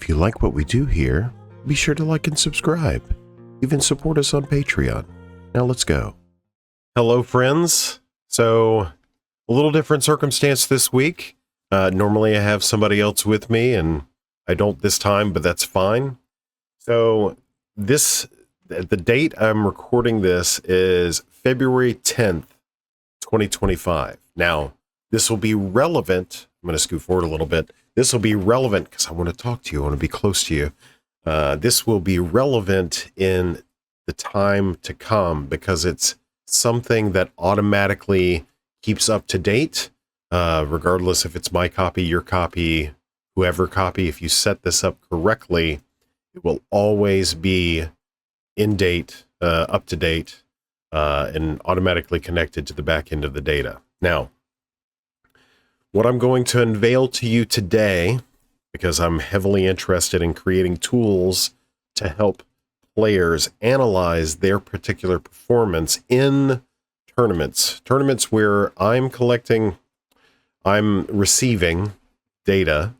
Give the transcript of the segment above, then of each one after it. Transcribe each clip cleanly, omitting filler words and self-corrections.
If you like what we do here, be sure to like and subscribe. Even support us on Patreon. Now let's go. Hello, friends. So, a little different circumstance this week. Normally I have somebody else with me, and I don't this time, but that's fine. So, the date I'm recording this is February 10th, 2025. Now, this will be relevant. I'm going to scoot forward a little bit. This will be relevant because I want to talk to you. I want to be close to you. This will be relevant in the time to come because it's something that automatically keeps up to date, regardless if it's my copy, your copy, whoever copy. If you set this up correctly, it will always be in date, up to date, and automatically connected to the back end of the data. Now, what I'm going to unveil to you today, because I'm heavily interested in creating tools to help players analyze their particular performance in tournaments where I'm receiving data,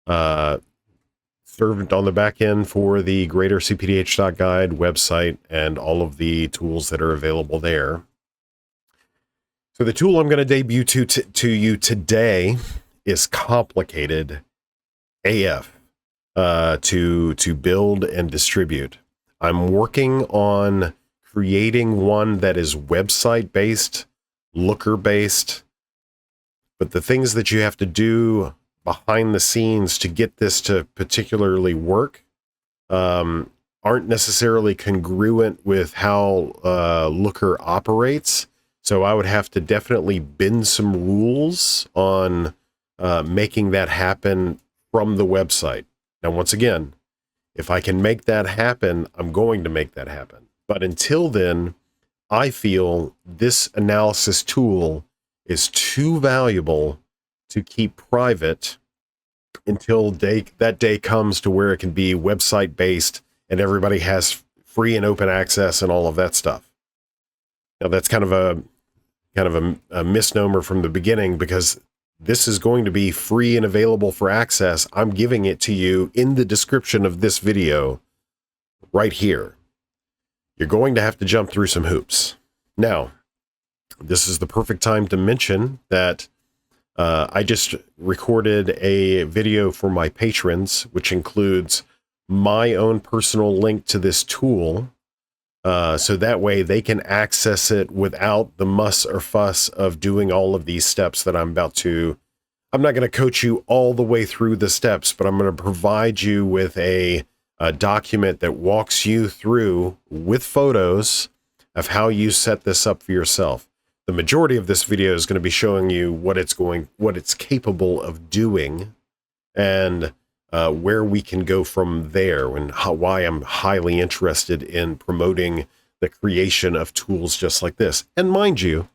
served on the back end for the greater cPDH.guide website and all of the tools that are available there. So the tool I'm going to debut to you today is complicated AF to build and distribute. I'm working on creating one that is website-based, looker-based, but the things that you have to do behind the scenes to get this to particularly work aren't necessarily congruent with how Looker operates. So I would have to definitely bend some rules on making that happen from the website. Now, once again, if I can make that happen, I'm going to make that happen. But until then, I feel this analysis tool is too valuable to keep private until that day comes to where it can be website based and everybody has free and open access and all of that stuff. Now, that's kind of a misnomer from the beginning, because this is going to be free and available for access. I'm giving it to you in the description of this video right here. You're going to have to jump through some hoops. Now, this is the perfect time to mention that I just recorded a video for my patrons, which includes my own personal link to this tool. So that way they can access it without the muss or fuss of doing all of these steps that I'm about to. I'm not going to coach you all the way through the steps, but I'm going to provide you with a document that walks you through with photos of how you set this up for yourself. The majority of this video is going to be showing you what it's capable of doing, and where we can go from there, and why I'm highly interested in promoting the creation of tools just like this. And mind you,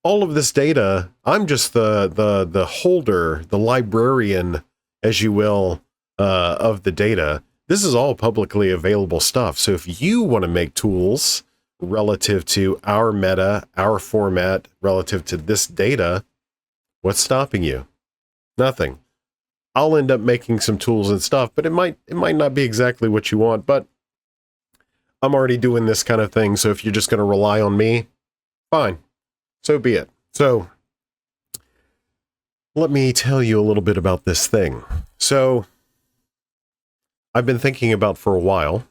all of this data, I'm just the holder, the librarian, as you will, of the data. This is all publicly available stuff. So if you want to make tools relative to our meta, our format, relative to this data, what's stopping you? Nothing. I'll end up making some tools and stuff, but it might not be exactly what you want, but I'm already doing this kind of thing. So if you're just going to rely on me, fine. So be it. So let me tell you a little bit about this thing. So I've been thinking about for a while,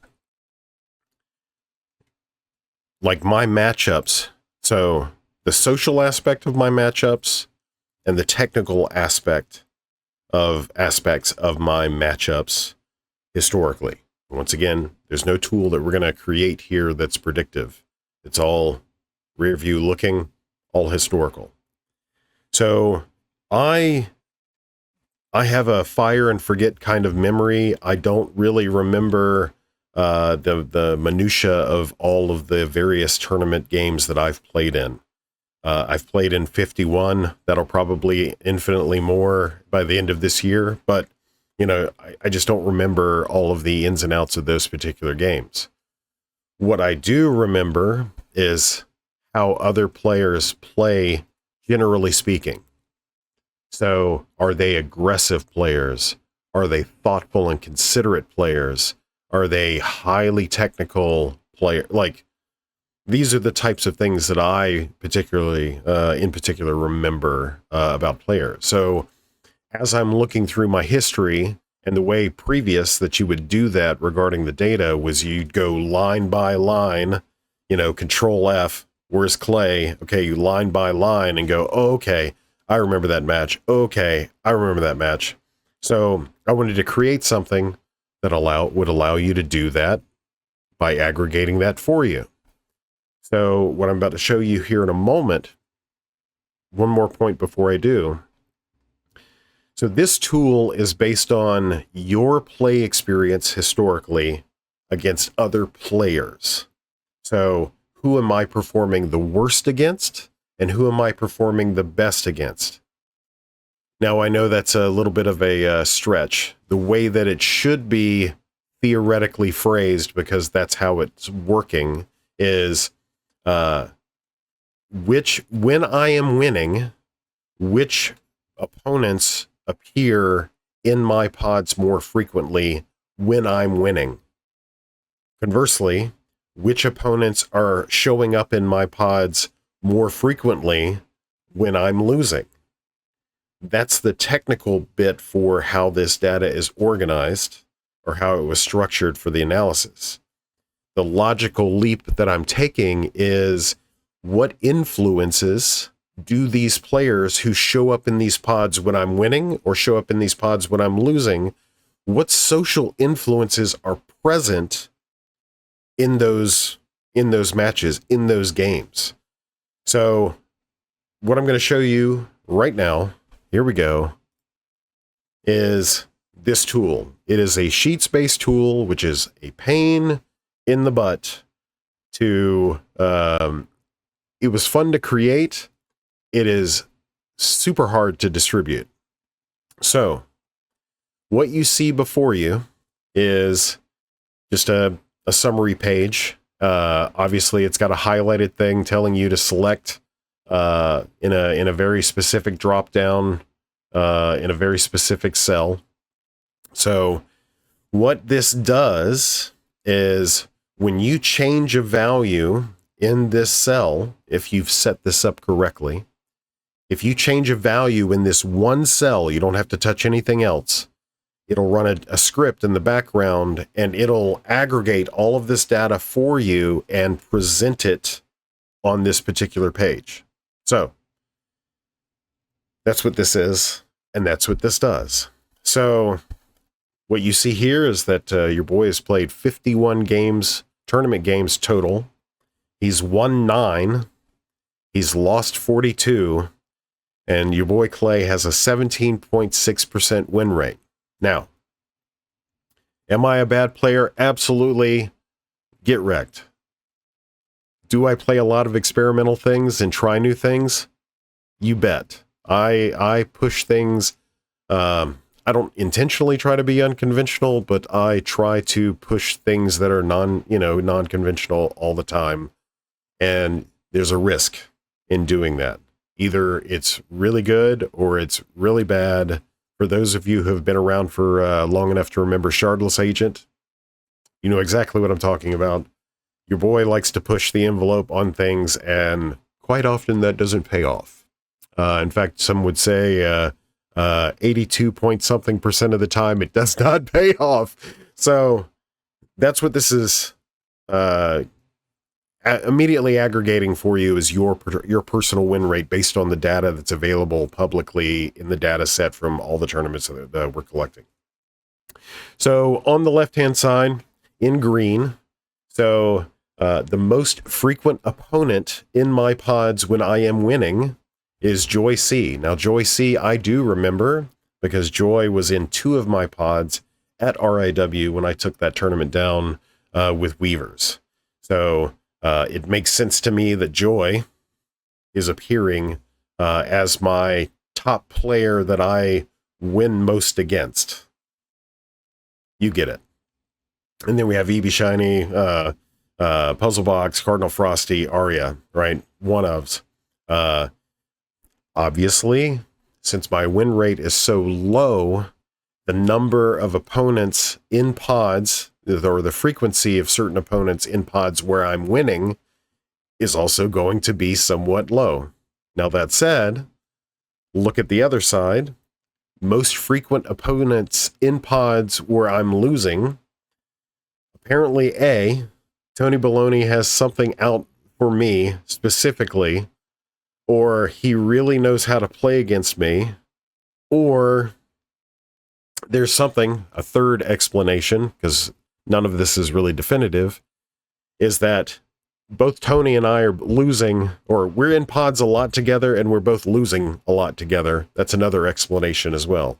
like my matchups. So the social aspect of my matchups and the technical aspects of my matchups historically. Once again, there's no tool that we're going to create here that's predictive. It's all rear view looking, all historical. So I have a fire and forget kind of memory. I don't really remember the minutia of all of the various tournament games that I've played in. I've played in 51. That'll probably infinitely more by the end of this year. But, I just don't remember all of the ins and outs of those particular games. What I do remember is how other players play, generally speaking. So are they aggressive players? Are they thoughtful and considerate players? Are they highly technical player? Like, these are the types of things that I particularly, in particular, remember about players. So as I'm looking through my history, and the way previous that you would do that regarding the data was you'd go line by line, Control F, where's Clay? Okay, you line by line and go, oh, okay, I remember that match. Okay, I remember that match. So I wanted to create something that would allow you to do that by aggregating that for you. So what I'm about to show you here in a moment, one more point before I do. So this tool is based on your play experience historically against other players. So who am I performing the worst against, and who am I performing the best against? Now, I know that's a little bit of a stretch. The way that it should be theoretically phrased, because that's how it's working, is when I am winning, which opponents appear in my pods more frequently when I'm winning. Conversely, which opponents are showing up in my pods more frequently when I'm losing. That's the technical bit for how this data is organized, or how it was structured for the analysis. The logical leap that I'm taking is, what influences do these players who show up in these pods when I'm winning or show up in these pods when I'm losing, what social influences are present in those matches, in those games? So what I'm going to show you right now, here we go, is this tool. It is a sheets-based tool, which is a pain in the butt to, it was fun to create. It is super hard to distribute. So what you see before you is just a summary page. Obviously it's got a highlighted thing telling you to select in a very specific drop down in a very specific cell. So what this does is, when you change a value in this cell, if you've set this up correctly, if you change a value in this one cell, you don't have to touch anything else. It'll run a script in the background, and it'll aggregate all of this data for you and present it on this particular page. So that's what this is, and that's what this does. So what you see here is that your boy has played 51 games, tournament games total. He's won 9. He's lost 42. And your boy Clay has a 17.6% win rate. Now, am I a bad player? Absolutely. Get wrecked. Do I play a lot of experimental things and try new things? You bet. I push things. I don't intentionally try to be unconventional, but I try to push things that are non-conventional all the time. And there's a risk in doing that. Either it's really good or it's really bad. For those of you who have been around for long enough to remember Shardless Agent, you know exactly what I'm talking about. Your boy likes to push the envelope on things, and quite often that doesn't pay off. In fact, some would say 82 point something% of the time it does not pay off. So that's what this is immediately aggregating for you, is your personal win rate based on the data that's available publicly in the data set from all the tournaments that we're collecting. So on the left-hand side in green, so the most frequent opponent in my pods when I am winning is Joy C. Now, Joy C, I do remember, because Joy was in 2 of my pods at RIW when I took that tournament down with Weavers. So it makes sense to me that Joy is appearing as my top player that I win most against. You get it. And then we have EB Shiny, Puzzle Box, Cardinal Frosty, Aria, right? One ofs. Obviously, since my win rate is so low, the number of opponents in pods, or the frequency of certain opponents in pods where I'm winning, is also going to be somewhat low. Now, that said, look at the other side. Most frequent opponents in pods where I'm losing, apparently Tony Baloney has something out for me specifically, or he really knows how to play against me, or there's something, a third explanation, because none of this is really definitive, is that both Tony and I are losing, or we're in pods a lot together and we're both losing a lot together. That's another explanation as well.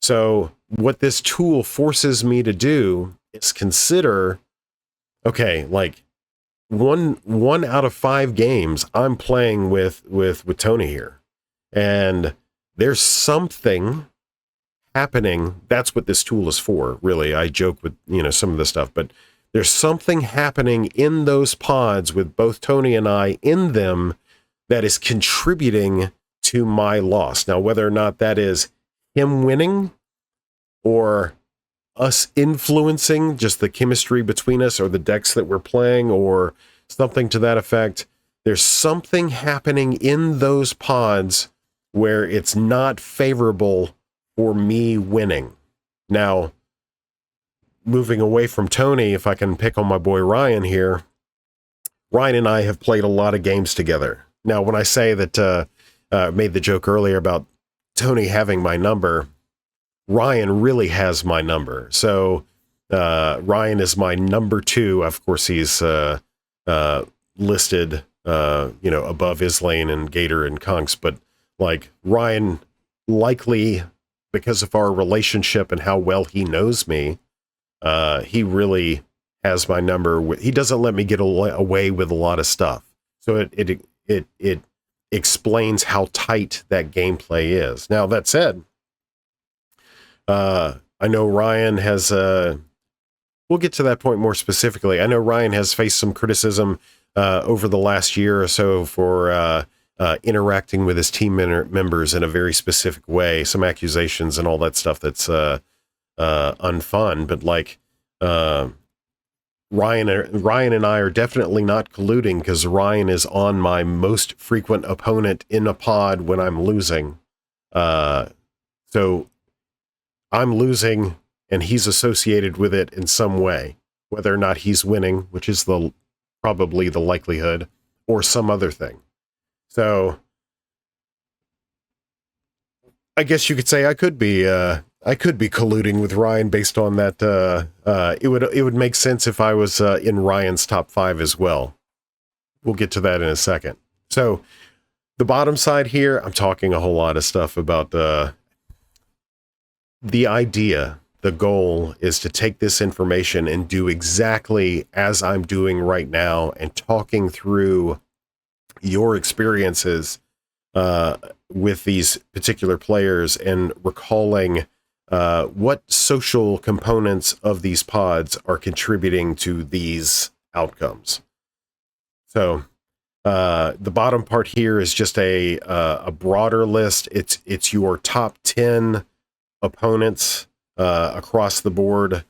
So what this tool forces me to do is consider, okay, like one out of 5 games I'm playing with Tony here, and there's something happening. That's what this tool is for, really. I joke with, some of this stuff, but there's something happening in those pods with both Tony and I in them that is contributing to my loss. Now, whether or not that is him winning or us influencing just the chemistry between us or the decks that we're playing or something to that effect, there's something happening in those pods where it's not favorable for me winning. Now, moving away from Tony, if I can pick on my boy Ryan here, Ryan and I have played a lot of games together. Now, when I say that, made the joke earlier about Tony having my number, Ryan really has my number. So Ryan is my number 2. Of course, he's listed, above Islane and Gator and Kunks, but like Ryan, likely because of our relationship and how well he knows me, he really has my number. He doesn't let me get away with a lot of stuff. So it explains how tight that gameplay is. Now, that said, I know Ryan has, we'll get to that point more specifically. I know Ryan has faced some criticism over the last year or so for interacting with his team members in a very specific way, some accusations and all that stuff that's unfun, but like Ryan and I are definitely not colluding, because Ryan is on my most frequent opponent in a pod when I'm losing. So I'm losing and he's associated with it in some way, whether or not he's winning, which is probably the likelihood, or some other thing. So I guess you could say I could be colluding with Ryan based on that. It would make sense if I was in Ryan's top 5 as well. We'll get to that in a second. So the bottom side here, I'm talking a whole lot of stuff about the idea. The goal is to take this information and do exactly as I'm doing right now and talking through your experiences with these particular players and recalling what social components of these pods are contributing to these outcomes. So the bottom part here is just a broader list. It's your top 10 opponents across the board.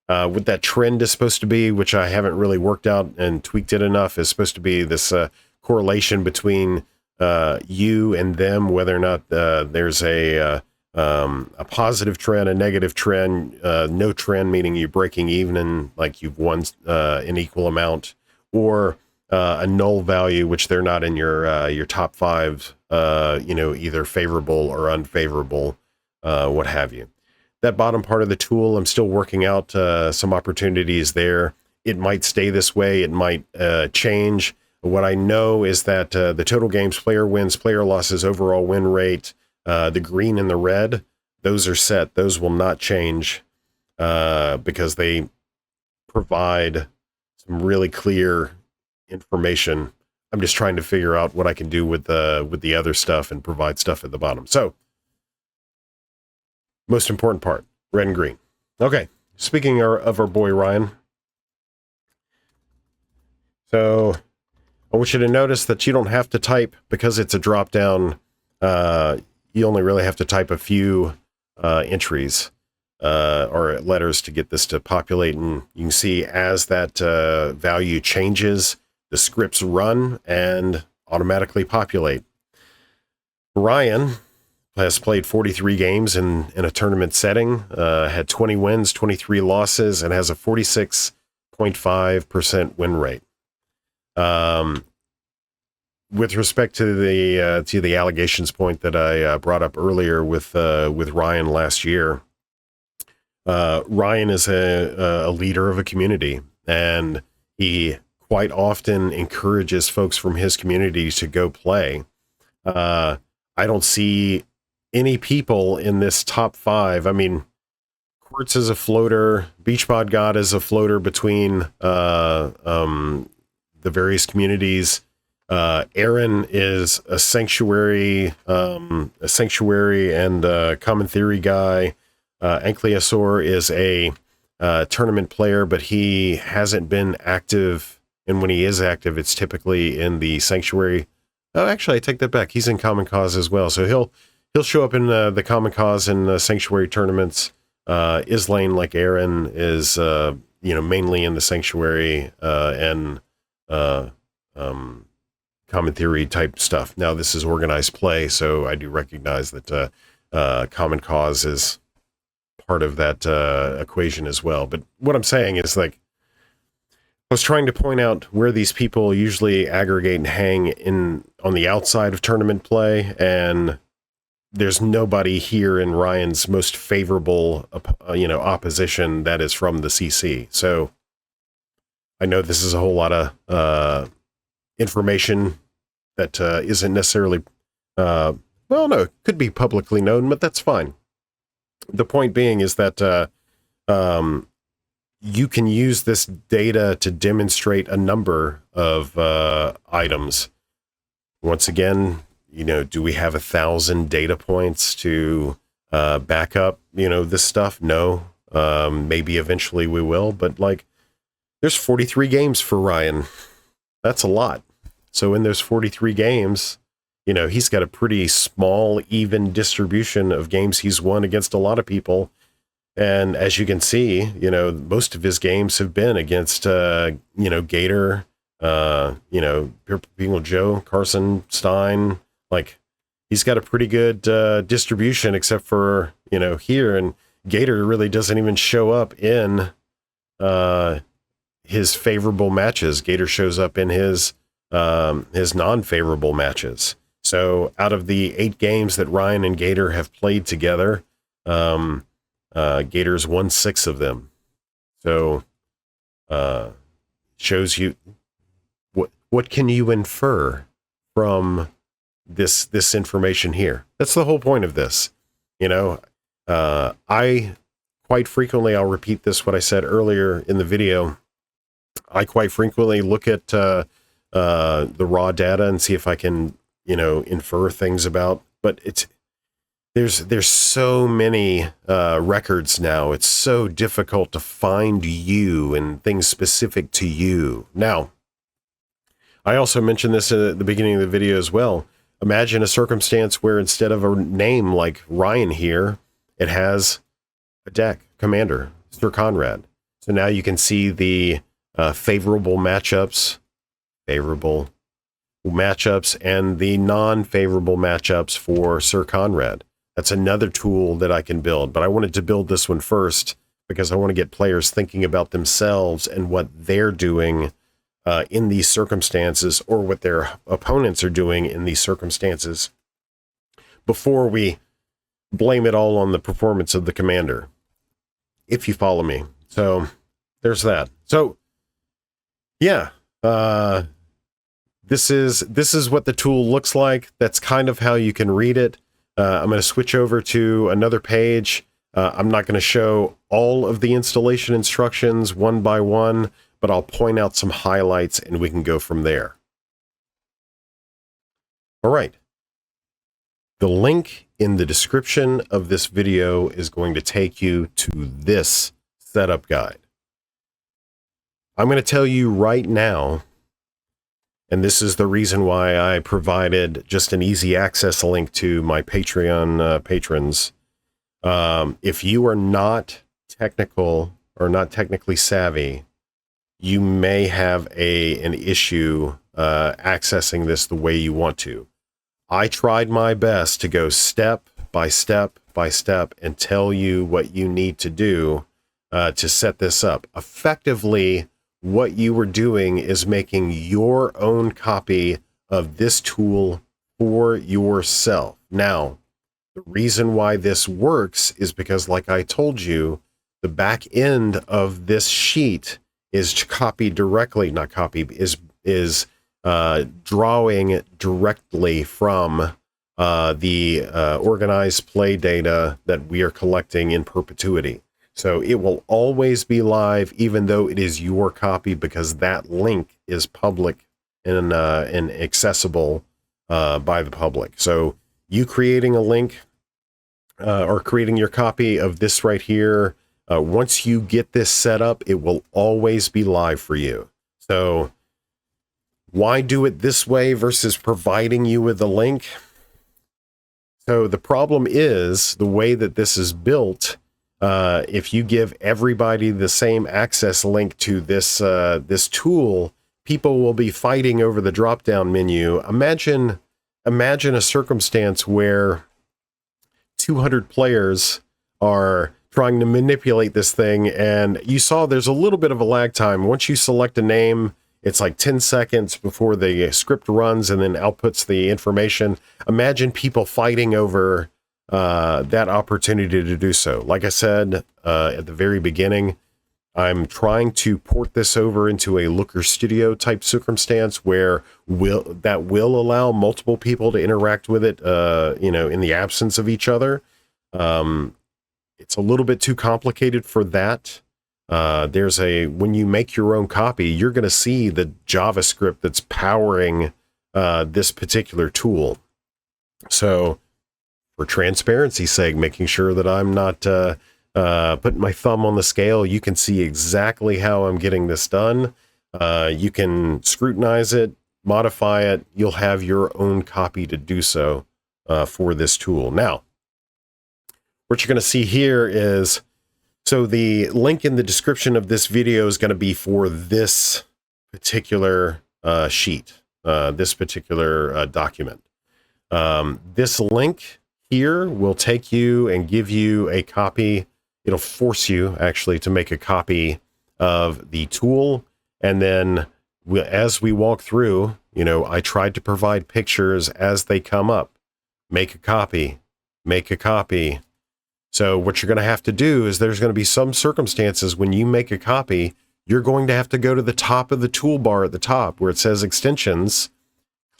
What that trend is supposed to be, which I haven't really worked out and tweaked it enough, is supposed to be this correlation between you and them, whether or not there's a positive trend, a negative trend, no trend, meaning you're breaking even and like you've won an equal amount, or a null value, which they're not in your top 5, either favorable or unfavorable, what have you. That bottom part of the tool, I'm still working out some opportunities there. It might stay this way. It might change. What I know is that the total games, player wins, player losses, overall win rate, the green and the red, those are set. Those will not change because they provide some really clear information. I'm just trying to figure out what I can do with the other stuff and provide stuff at the bottom. So, most important part, red and green. Okay, speaking of our boy Ryan. So I want you to notice that you don't have to type, because it's a drop down. You only really have to type a few entries. or letters to get this to populate. And you can see as that value changes, the scripts run and automatically populate. Ryan has played 43 games in a tournament setting, had 20 wins, 23 losses, and has a 46.5% win rate. With respect to the allegations point that I brought up earlier with Ryan last year, Ryan is a leader of a community, and he quite often encourages folks from his community to go play. I don't see any people in this top 5. I mean, Quartz is a floater, Beachbod God is a floater between the various communities. Aaron is a sanctuary and common theory guy. Ankylosaur is a tournament player, but he hasn't been active. And when he is active, it's typically in the sanctuary. Oh, actually, I take that back. He's in Common Cause as well, so he'll show up in the Common Cause and sanctuary tournaments. Islane, like Aaron, is mainly in the sanctuary and common theory type stuff. Now, this is organized play, so I do recognize that Common Cause is part of that equation as well. But what I'm saying is, like, I was trying to point out where these people usually aggregate and hang on the outside of tournament play, and there's nobody here in Ryan's most favorable, opposition that is from the CC. So I know this is a whole lot of information that isn't necessarily, it could be publicly known, but that's fine. The point being is that you can use this data to demonstrate a number of items. Once again, do we have 1,000 data points to back up, this stuff? No. Maybe eventually we will, but there's 43 games for Ryan. That's a lot. So in those 43 games, he's got a pretty small, even distribution of games he's won against a lot of people. And as you can see, most of his games have been against, Gator, People Joe, Carson, Stein. He's got a pretty good distribution, except for, here. And Gator really doesn't even show up in his favorable matches. Gator shows up in his non-favorable matches. So out of the 8 games that Ryan and Gator have played together, Gator's won 6 of them. So shows you what can you infer from this information here. That's the whole point of this. I quite frequently, I'll repeat this, what I said earlier in the video, I quite frequently look at the raw data and see if I can, infer things about, but there's so many records now. It's so difficult to find you and things specific to you. Now, I also mentioned this at the beginning of the video as well. Imagine a circumstance where instead of a name like Ryan here, it has a deck, commander, Sir Conrad. So now you can see the favorable matchups, and the non-favorable matchups for Sir Conrad. That's another tool that I can build, but I wanted to build this one first because I want to get players thinking about themselves and what they're doing in these circumstances, or what their opponents are doing in these circumstances, before we blame it all on the performance of the commander, if you follow me. So there's that. So yeah, this is what the tool looks like. That's kind of how you can read it. I'm going to switch over to another page. I'm not going to show all of the installation instructions one by one, but I'll point out some highlights and we can go from there. All right. The link in the description of this video is going to take you to this setup guide. I'm going to tell you right now, and this is the reason why I provided just an easy access link to my Patreon patrons. If you are not technical or not technically savvy, you may have an issue accessing this the way you want to. I tried my best to go step by step by step and tell you what you need to do to set this up. Effectively, what you were doing is making your own copy of this tool for yourself. Now, the reason why this works is because, like I told you, the back end of this sheet is copied directly, not copied, is drawing directly from the organized play data that we are collecting in perpetuity. So it will always be live, even though it is your copy, because that link is public and accessible by the public. So you creating a link or creating your copy of this right here, once you get this set up, it will always be live for you. So why do it this way versus providing you with a link? So the problem is the way that this is built. If you give everybody the same access link to this tool, people will be fighting over the drop-down menu. Imagine a circumstance where 200 players are trying to manipulate this thing, and you saw there's a little bit of a lag time. Once you select a name, it's like 10 seconds before the script runs and then outputs the information. Imagine people fighting over that opportunity to do so. Like I said at the very beginning, I'm trying to port this over into a Looker Studio type circumstance where that will allow multiple people to interact with it, in the absence of each other. It's a little bit too complicated for that. When you make your own copy, you're going to see the JavaScript that's powering this particular tool. So for transparency's sake, making sure that I'm not putting my thumb on the scale, you can see exactly how I'm getting this done. You can scrutinize it, modify it. You'll have your own copy to do so for this tool. Now, what you're going to see here is, so the link in the description of this video is going to be for this particular sheet, this particular document. This link here will take you and give you a copy. It'll force you actually to make a copy of the tool. And then as we walk through, I tried to provide pictures as they come up. Make a copy, make a copy. So what you're going to have to do is there's going to be some circumstances when you make a copy, you're going to have to go to the top of the toolbar at the top where it says extensions,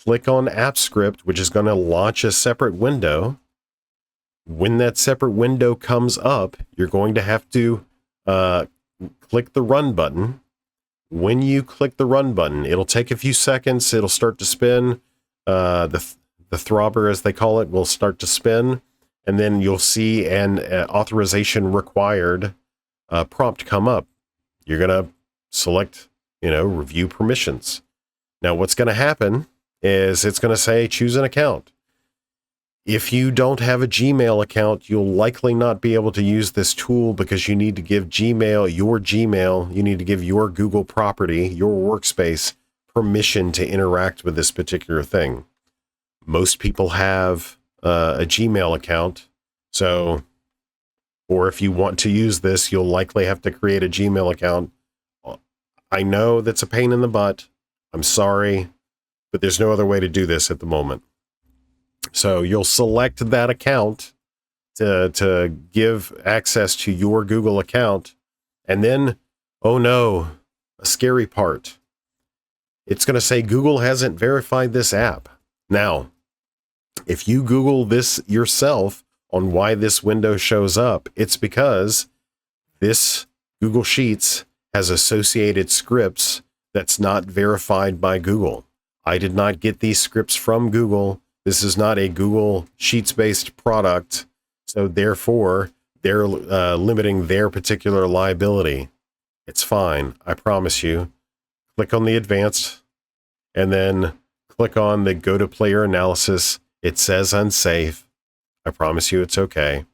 click on AppScript, which is going to launch a separate window. When that separate window comes up, you're going to have to click the run button. When you click the run button, it'll take a few seconds. It'll start to spin. The throbber, as they call it, will start to spin. And then you'll see an authorization required prompt come up. You're going to select, review permissions. Now, what's going to happen is it's going to say choose an account. If you don't have a Gmail account, you'll likely not be able to use this tool because you need to give Gmail, you need to give your Google property, your workspace, permission to interact with this particular thing. Most people have a Gmail account. So, or if you want to use this, you'll likely have to create a Gmail account. I know that's a pain in the butt. I'm sorry, but there's no other way to do this at the moment. So you'll select that account to give access to your Google account. And then, oh no, a scary part. It's going to say Google hasn't verified this app. Now, if you Google this yourself on why this window shows up, it's because this Google Sheets has associated scripts that's not verified by Google. I did not get these scripts from Google. This is not a Google Sheets-based product, so therefore they're limiting their particular liability. It's fine, I promise you. Click on the advanced, and then click on the go to player analysis. It says unsafe. I promise you it's okay.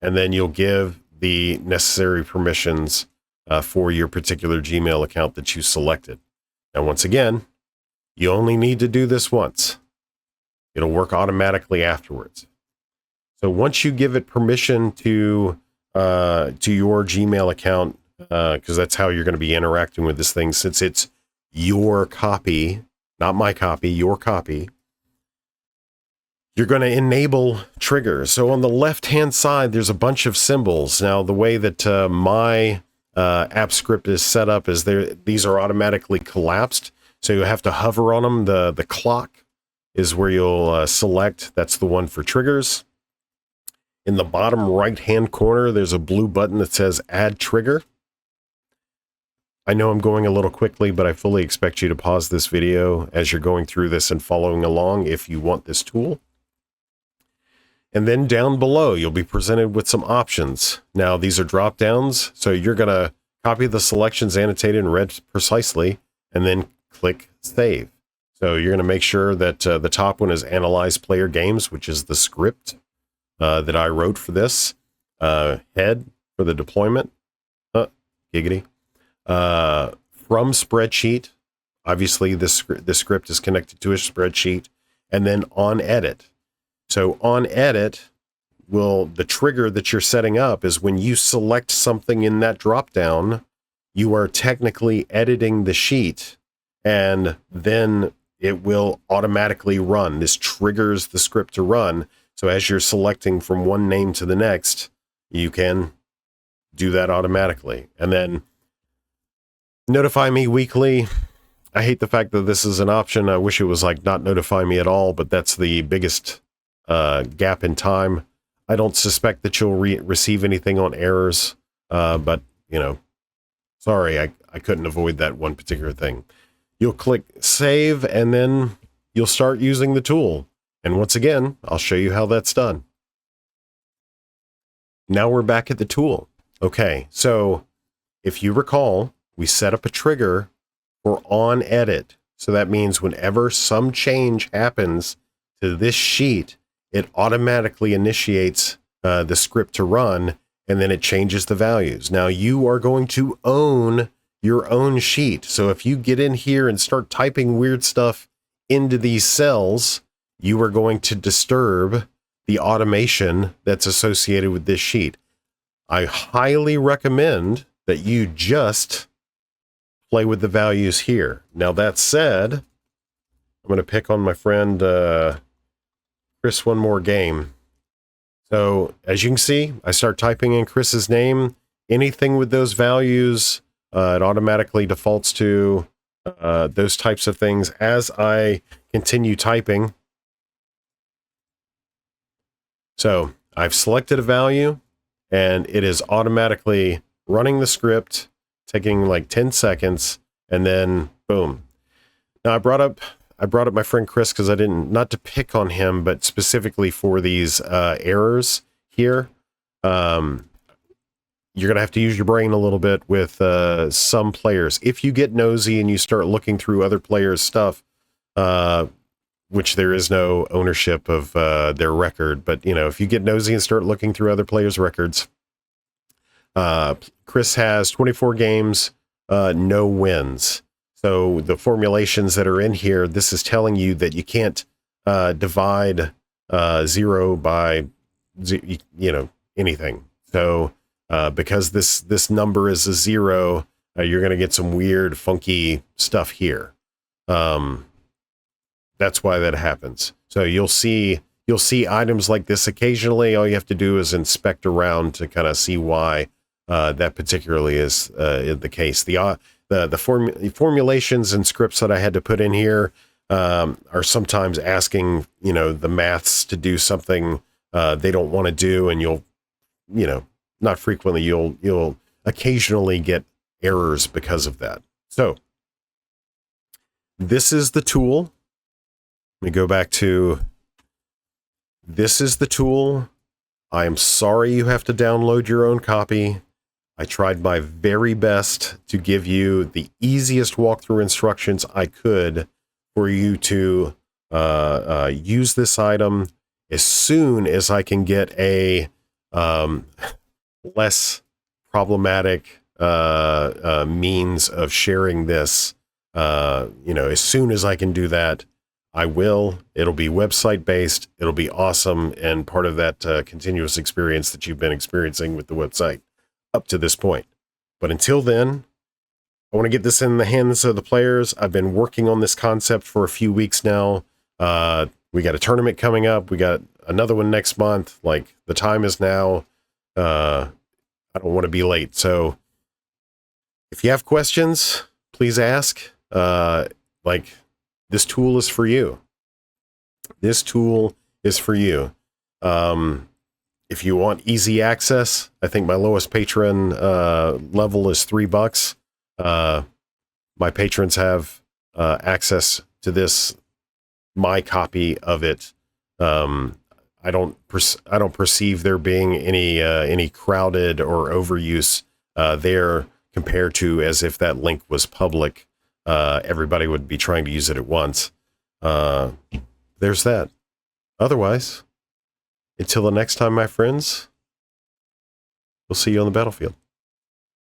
and then you'll give the necessary permissions for your particular Gmail account that you selected. Now, once again, you only need to do this once. It'll work automatically afterwards. So once you give it permission to your Gmail account, because that's how you're going to be interacting with this thing, since it's your copy, not my copy, your copy, you're going to enable triggers. So on the left-hand side, there's a bunch of symbols. Now, the way that my app script is set up is these are automatically collapsed. So you have to hover on them. The clock is where you'll select. That's the one for triggers. In the bottom right-hand corner, there's a blue button that says Add Trigger. I know I'm going a little quickly, but I fully expect you to pause this video as you're going through this and following along if you want this tool. And then down below, you'll be presented with some options. Now, these are drop downs, so you're going to copy the selections annotated and read precisely, and then click Save. So you're going to make sure that the top one is Analyze Player Games, which is the script that I wrote for this. Head for the deployment. Giggity. From spreadsheet. Obviously, this script is connected to a spreadsheet. And then on edit. So on edit, the trigger that you're setting up is when you select something in that dropdown, you are technically editing the sheet, and then it will automatically run. This triggers the script to run. So as you're selecting from one name to the next, you can do that automatically. And then notify me weekly. I hate the fact that this is an option. I wish it was like not notify me at all, but that's the biggest gap in time. I don't suspect that you'll receive anything on errors, but sorry, I couldn't avoid that one particular thing. You'll click Save, and then you'll start using the tool. And once again, I'll show you how that's done. Now we're back at the tool. Okay, so if you recall, we set up a trigger for on edit. So that means whenever some change happens to this sheet, it automatically initiates the script to run, and then it changes the values. Now you are going to own your own sheet. So if you get in here and start typing weird stuff into these cells, you are going to disturb the automation that's associated with this sheet. I highly recommend that you just play with the values here. Now that said, I'm going to pick on my friend Chris one more game. So as you can see, I start typing in Chris's name. Anything with those values, it automatically defaults to those types of things. As I continue typing, so I've selected a value, and it is automatically running the script, taking like 10 seconds, and then boom. Now I brought up my friend Chris because I didn't, not to pick on him, but specifically for these errors here. You're going to have to use your brain a little bit with some players. If you get nosy and you start looking through other players' stuff, which there is no ownership of their record, but if you get nosy and start looking through other players' records, Chris has 24 games, no wins. So the formulations that are in here, this is telling you that you can't divide 0 by anything. So because this number is a 0, you're going to get some weird, funky stuff here. That's why that happens. So you'll see items like this occasionally. All you have to do is inspect around to kind of see why that particularly is the case. The formulations and scripts that I had to put in here are sometimes asking the maths to do something they don't want to do, and you'll not frequently, you'll occasionally get errors because of that. So this is the tool. Let me go back to, this is the tool. I am sorry you have to download your own copy. I tried my very best to give you the easiest walkthrough instructions I could for you to use this item. As soon as I can get a less problematic means of sharing this. As soon as I can do that, I will. It'll be website based. It'll be awesome and part of that continuous experience that you've been experiencing with the website up to this point. But until then, I want to get this in the hands of the players. I've been working on this concept for a few weeks now. We got a tournament coming up. We got another one next month. Like, the time is now. I don't want to be late. So if you have questions, please ask. This tool is for you. This tool is for you. If you want easy access, I think my lowest patron level is $3. My patrons have access to this, my copy of it. I don't perceive there being any crowded or overuse there compared to as if that link was public. Everybody would be trying to use it at once. There's that. Otherwise, until the next time, my friends, we'll see you on the battlefield.